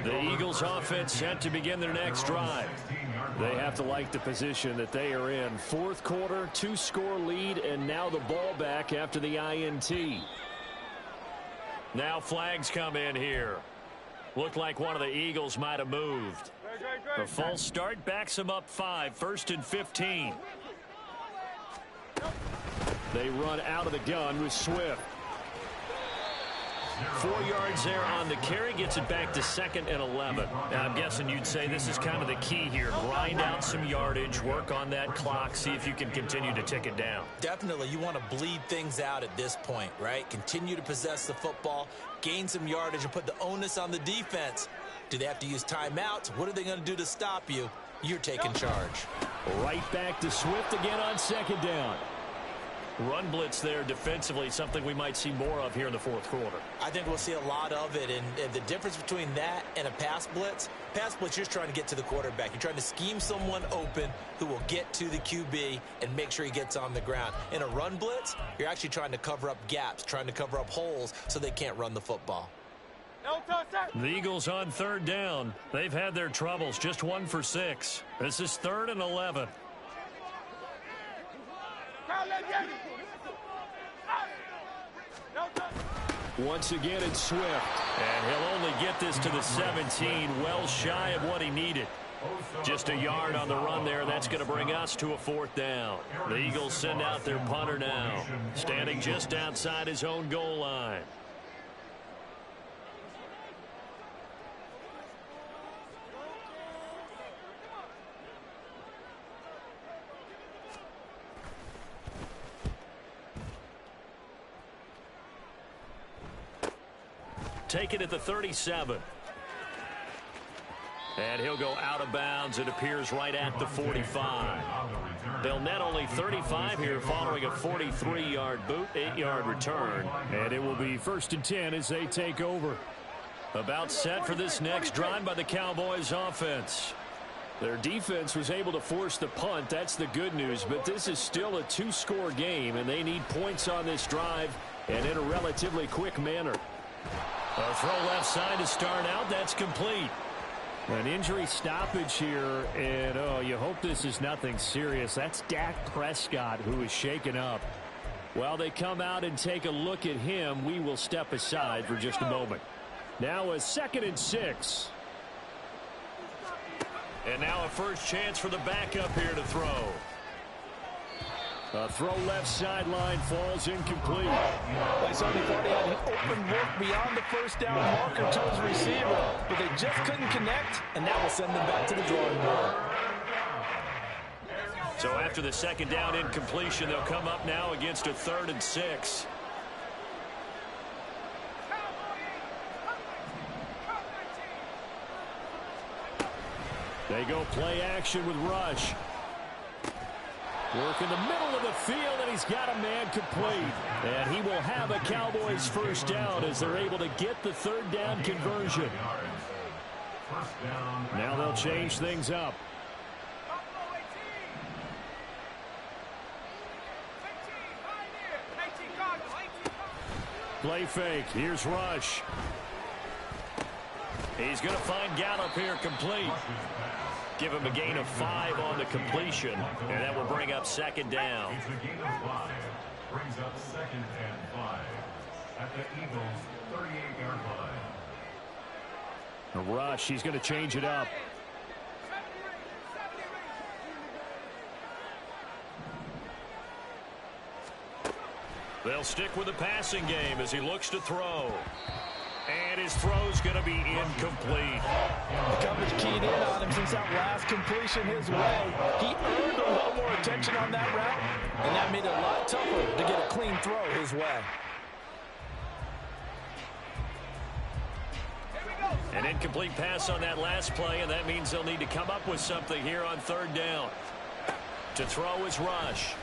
The Eagles offense set to begin their next drive. They have to like the position that they are in. Fourth quarter, 2-score lead, and now the ball back after the INT. Now flags come in here. Looked like one of the Eagles might have moved. The false start backs them up 5, first and 15. They run out of the gun with Swift. 4 yards there on the carry, gets it back to 2nd and 11. Now, I'm guessing you'd say this is kind of the key here. Grind out some yardage, work on that clock, see if you can continue to tick it down. Definitely, you want to bleed things out at this point, right? Continue to possess the football, gain some yardage, and put the onus on the defense. Do they have to use timeouts? What are they going to do to stop you? You're taking charge. Right back to Swift again on 2nd down. Run blitz there defensively, something we might see more of here in the fourth quarter. I think we'll see a lot of it, and the difference between that and a pass blitz, you're just trying to get to the quarterback. You're trying to scheme someone open who will get to the QB and make sure he gets on the ground. In a run blitz, you're actually trying to cover up gaps, trying to cover up holes so they can't run the football. The Eagles on 3rd down. They've had their troubles, just 1 for 6. This is 3rd and 11. Once again, it's Swift. And he'll only get this to the 17, well shy of what he needed. Just a yard on the run there. That's going to bring us to a 4th down. The Eagles send out their punter now, standing just outside his own goal line. Take it at the 37. And he'll go out of bounds. It appears right at the 45. They'll net only 35 here following a 43-yard boot, 8-yard return. And it will be 1st and 10 as they take over. About set for this next drive by the Cowboys offense. Their defense was able to force the punt. That's the good news. But this is still a 2-score game, and they need points on this drive and in a relatively quick manner. A throw left side to start out. That's complete. An injury stoppage here, and you hope this is nothing serious. That's Dak Prescott, who is shaken up. While they come out and take a look at him, we will step aside for just a moment. Now a 2nd and 6. And now a first chance for the backup here to throw. A throw left sideline falls incomplete. They certainly thought he had an open look beyond the first down marker to his receiver, but they just couldn't connect, and that will send them back to the drawing board. So after the 2nd down incompletion, they'll come up now against a 3rd and 6. They go play action with Rush. Work in the middle of the field, and he's got a man complete. And he will have a Cowboys first down as they're able to get the 3rd down conversion. Now they'll change things up. Play fake. Here's Rush. He's going to find Gallup here complete. Give him a gain of 5 on the completion, and that will bring up 2nd down. It's a gain of 5. Brings up 2nd and 5 at the Eagles' 38-yard line. A Rush, he's going to change it up. They'll stick with the passing game as he looks to throw. And his throw's going to be incomplete. The coverage keyed in on him since that last completion his way. He earned a little more attention on that route, and that made it a lot tougher to get a clean throw his way. An incomplete pass on that last play, and that means they'll need to come up with something here on third down. To throw is Rush.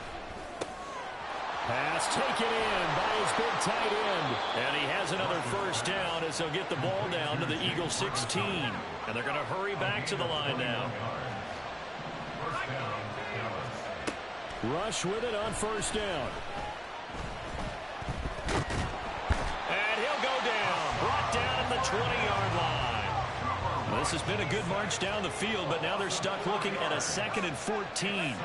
Pass taken in by his big tight end. And he has another first down as they'll get the ball down to the Eagles 16. And they're going to hurry back to the line now. Rush with it on first down. And he'll go down. Brought down at the 20-yard line. This has been a good march down the field, but now they're stuck looking at a 2nd and 14.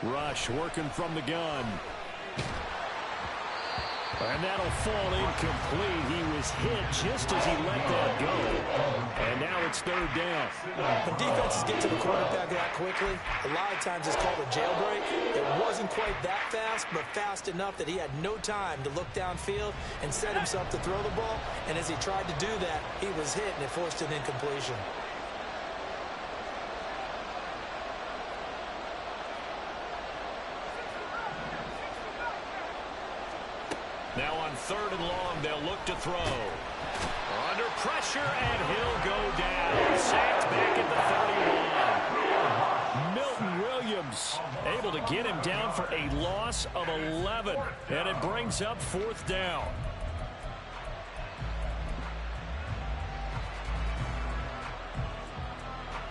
Rush working from the gun. And that'll fall incomplete. He was hit just as he let that go. And now it's third down. When defenses get to the quarterback that quickly, a lot of times it's called a jailbreak. It wasn't quite that fast, but fast enough that he had no time to look downfield and set himself to throw the ball. And as he tried to do that, he was hit and it forced an incompletion. Now on third and long, they'll look to throw. Under pressure, and he'll go down. Sacked back at the 31. Milton Williams able to get him down for a loss of 11. And it brings up fourth down.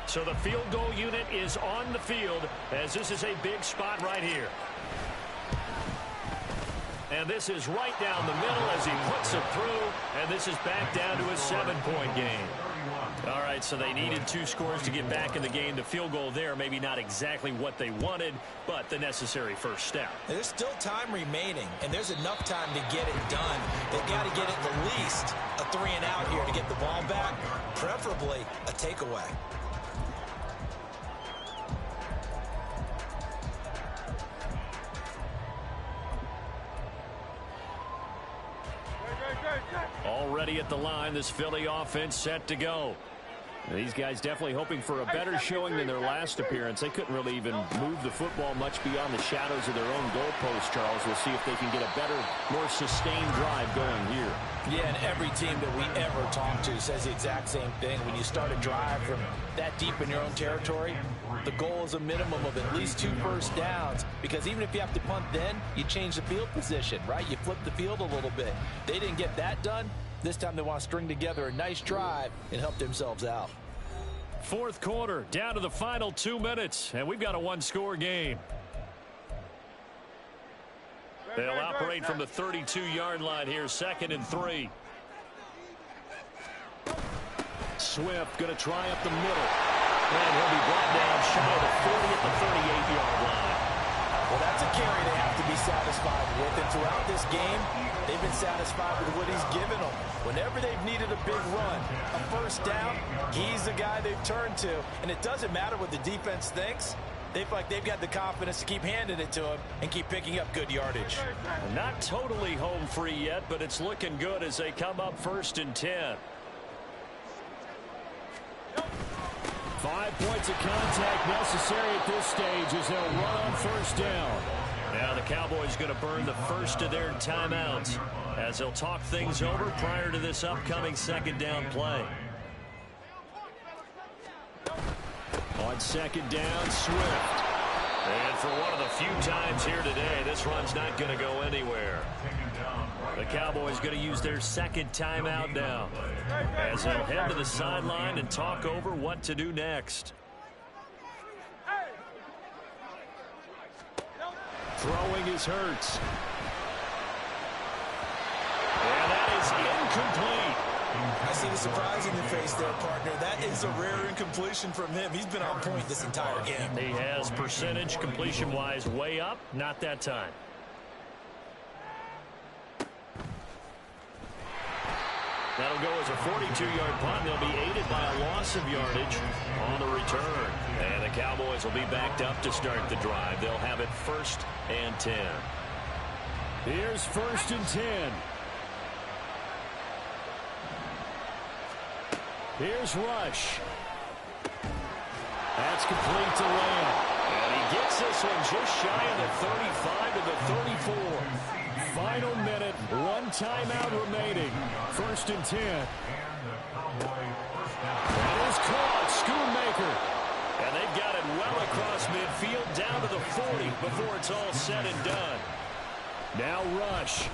So the field goal unit is on the field as this is a big spot right here. And this is right down the middle as he puts it through. And this is back down to a 7-point game. All right, so they needed 2 scores to get back in the game. The field goal there, maybe not exactly what they wanted, but the necessary first step. There's still time remaining, and there's enough time to get it done. They've got to get at the least a 3-and-out here to get the ball back, preferably a takeaway. Already at the line, this Philly offense set to go. These guys definitely hoping for a better showing than their last appearance. They couldn't really even move the football much beyond the shadows of their own goalpost, Charles. We'll see if they can get a better, more sustained drive going here. Yeah, and every team that we ever talk to says the exact same thing. When you start a drive from that deep in your own territory, the goal is a minimum of at least 2 first downs, because even if you have to punt then, you change the field position, right? You flip the field a little bit. They didn't get that done. This time they want to string together a nice drive and help themselves out. Fourth quarter, down to the final 2 minutes, and we've got a 1-score game. They'll operate from the 32-yard line here, 2nd and 3. Swift going to try up the middle. And he'll be brought down shy of the 40 at the 38-yard line. Well, that's a carry they have to be satisfied with. And throughout this game, they've been satisfied with what he's given them. Whenever they've needed a big run, a first down, he's the guy they've turned to. And it doesn't matter what the defense thinks. They feel like they've got the confidence to keep handing it to him and keep picking up good yardage. Not totally home free yet, but it's looking good as they come up 1st and 10. 5 points of contact necessary at this stage as they'll run on first down. Now the Cowboys going to burn the first of their timeouts as they'll talk things over prior to this upcoming 2nd down play. On 2nd down, Swift. And for one of the few times here today, this run's not going to go anywhere. The Cowboys going to use their 2nd timeout now as they'll head to the sideline and talk over what to do next. Throwing is Hurts. And that is incomplete. I see the surprise in your face there, partner. That is a rare incompletion from him. He's been on point this entire game. He has percentage completion-wise way up. Not that time. That'll go as a 42-yard punt. They'll be aided by a loss of yardage on the return. And the Cowboys will be backed up to start the drive. They'll have it 1st and 10. Here's 1st and 10. Here's Rush. That's complete to Lamb. And he gets this one just shy of the 35 to the 34. Final minute, 1 timeout remaining. 1st and 10. That is caught, Schoonmaker. And they've got it well across midfield, down to the 40 before it's all said and done. Now Rush.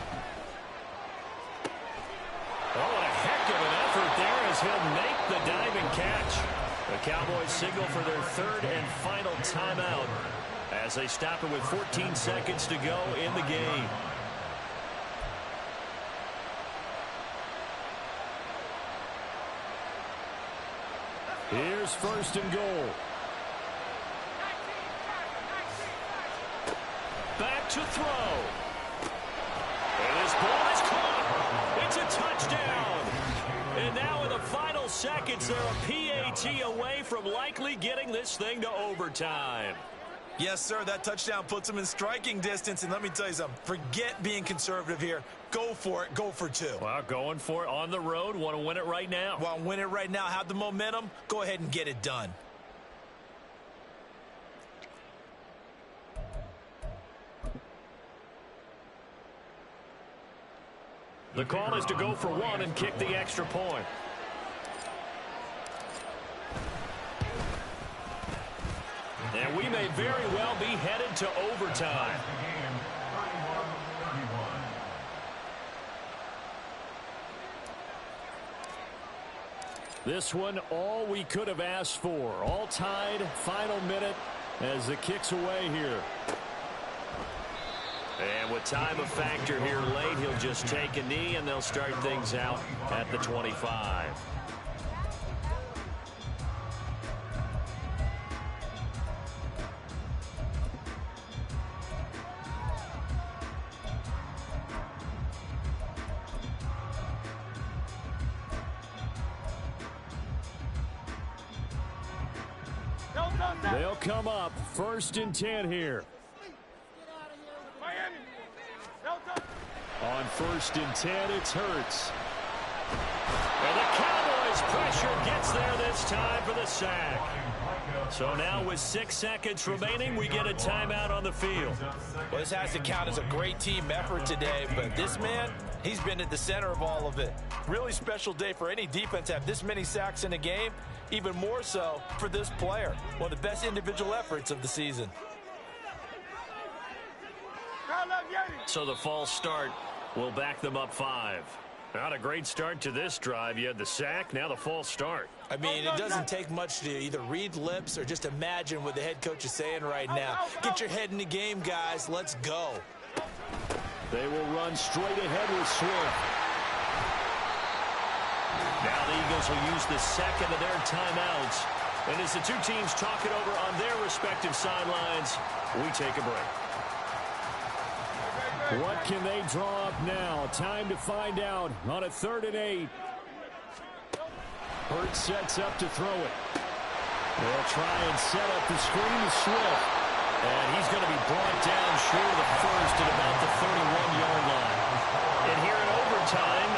Oh, what a heck of an effort there as he'll make the diving catch. The Cowboys signal for their 3rd and final timeout as they stop it with 14 seconds to go in the game. Here's 1st and goal. Back to throw. And this ball is caught. It's a touchdown. And now in the final seconds, they're a PAT away from likely getting this thing to overtime. Yes, sir, that touchdown puts them in striking distance. And let me tell you something, forget being conservative here. Go for it. Go for 2. Well, going for it on the road. Want to win it right now. Want to win it right now. Have the momentum. Go ahead and get it done. The call is to go for 1 and kick the extra point. And we may very well be headed to overtime. This one, all we could have asked for. All tied, final minute as the kick's away here. And with time a factor here late, he'll just take a knee and they'll start things out at the 25. They'll come up 1st and 10 here. On 1st and 10, it's Hurts. And the Cowboys pressure gets there this time for the sack. So now with 6 seconds remaining, we get a timeout on the field. Well, this has to count as a great team effort today, but this man, he's been at the center of all of it. Really special day for any defense to have this many sacks in a game, even more so for this player. One of the best individual efforts of the season. So the false start will back them up 5. Not a great start to this drive. You had the sack, now the false start. I mean, it doesn't take much to either read lips or just imagine what the head coach is saying right now. Get your head in the game, guys. Let's go. They will run straight ahead with Swift. Now the Eagles will use the second of their timeouts. And as the two teams talk it over on their respective sidelines, we take a break. What can they draw up now? Time to find out on a 3rd and 8. Hurts sets up to throw it. They'll try and set up the screen to Swift. And he's going to be brought down short of the 1st at about the 31-yard line. And here in overtime,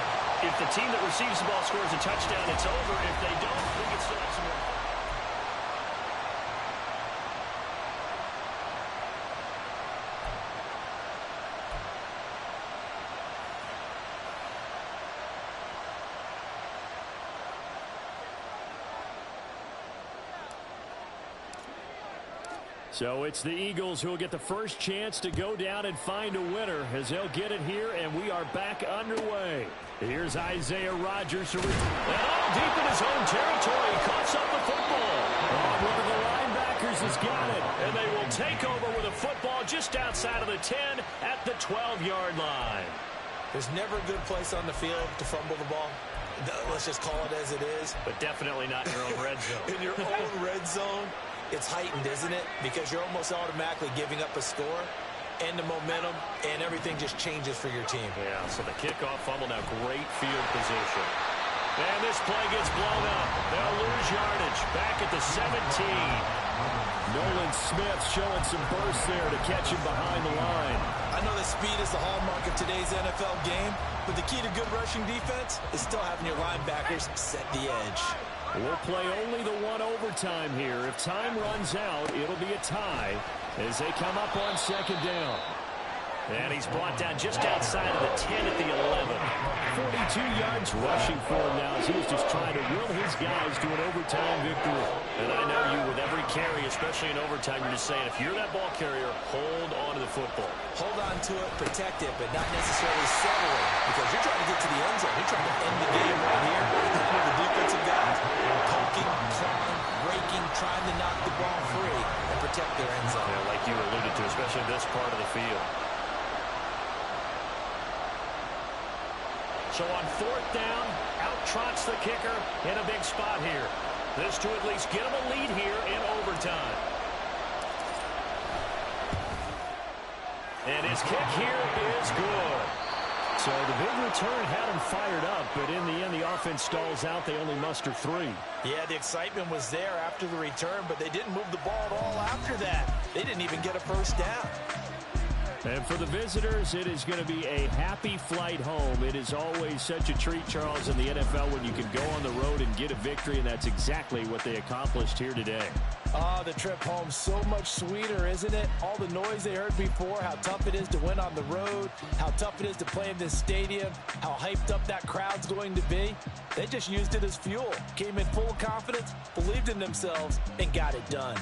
if the team that receives the ball scores a touchdown, it's over. If they don't, we can still have some more. So it's the Eagles who will get the first chance to go down and find a winner as they'll get it here, and we are back underway. Here's Isaiah Rodgers. And all deep in his own territory. Coughs up the football. Oh, one of the linebackers has got it. And they will take over with a football just outside of the 10 at the 12-yard line. There's never a good place on the field to fumble the ball. Let's just call it as it is. But definitely not in your own red zone. In your own red zone. It's heightened, isn't it? Because you're almost automatically giving up a score and the momentum, and everything just changes for your team. Yeah, so the kickoff fumble, now great field position. And this play gets blown up. They'll lose yardage. Back at the 17. Nolan Smith showing some burst there to catch him behind the line. I know that speed is the hallmark of today's NFL game, but the key to good rushing defense is still having your linebackers set the edge. We'll play only the one overtime here. If time runs out, it'll be a tie as they come up on second down. And he's brought down just outside of the 10 at the 11. 42 yards rushing for him now as he's just trying to will his guys to an overtime victory. And I know you, with every carry, especially in overtime, you're just saying, if you're that ball carrier, hold on to the football. Hold on to it, protect it, but not necessarily settle it, because you're trying to get to the end zone. You're trying to end the game right here with the defensive guys. Poking, clawing, raking, trying to knock the ball free and protect their end zone. Yeah, like you alluded to, especially this part of the field. So on fourth down, out trots the kicker in a big spot here. This to at least get him a lead here in overtime. And his kick here is good. So the big return had him fired up, but in the end, the offense stalls out. They only muster 3. Yeah, the excitement was there after the return, but they didn't move the ball at all after that. They didn't even get a first down. And for the visitors, it is going to be a happy flight home. It is always such a treat, Charles, in the NFL when you can go on the road and get a victory, and that's exactly what they accomplished here today. Oh, the trip home so much sweeter, isn't it? All the noise they heard before, how tough it is to win on the road, how tough it is to play in this stadium, how hyped up that crowd's going to be. They just used it as fuel, came in full confidence, believed in themselves, and got it done.